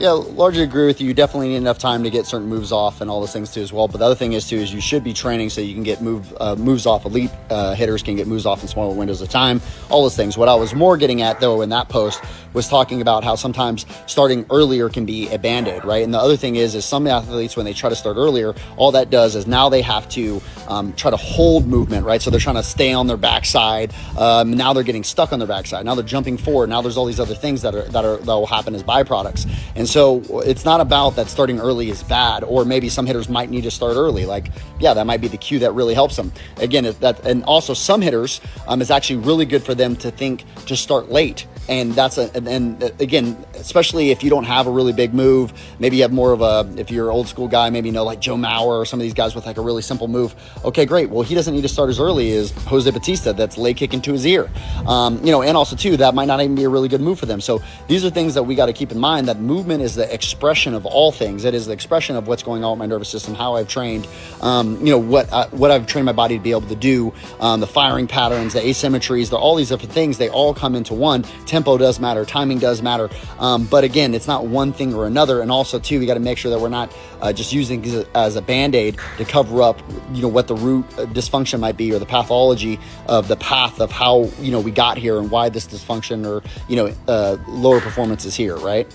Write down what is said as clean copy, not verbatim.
Yeah, largely agree with you. You definitely need enough time to get certain moves off and all those things too as well. But the other thing is you should be training so you can get moves off. Elite hitters can get moves off in smaller windows of time. All those things. What I was more getting at though in that post was talking about how sometimes starting earlier can be a band-aid, right? And the other thing is some athletes, when they try to start earlier, all that does is now they have to try to hold movement, right? So they're trying to stay on their backside. Now they're getting stuck on their backside. Now they're jumping forward. Now there's all these other things that will happen as byproducts. And so it's not about that starting early is bad, or maybe some hitters might need to start early. Like, yeah, that might be the cue that really helps them. Again, and also some hitters, it's actually really good for them to think to start late. And and again, especially if you don't have a really big move, maybe you have more of if you're an old school guy, maybe like Joe Mauer or some of these guys with like a really simple move. Okay, great. Well, he doesn't need to start as early as Jose Bautista. That's leg kick into his ear. And also too, that might not even be a really good move for them. So these are things that we got to keep in mind, that movement is the expression of all things. It is the expression of what's going on with my nervous system, how I've trained, what I've trained my body to be able to do, the firing patterns, the asymmetries, all these different things, they all come into one. Tempo does matter, timing does matter, but again, it's not one thing or another. And also too, we got to make sure that we're not just using it as a band-aid to cover up what the root dysfunction might be, or the pathology of the path of how we got here and why this dysfunction or lower performance is here, right?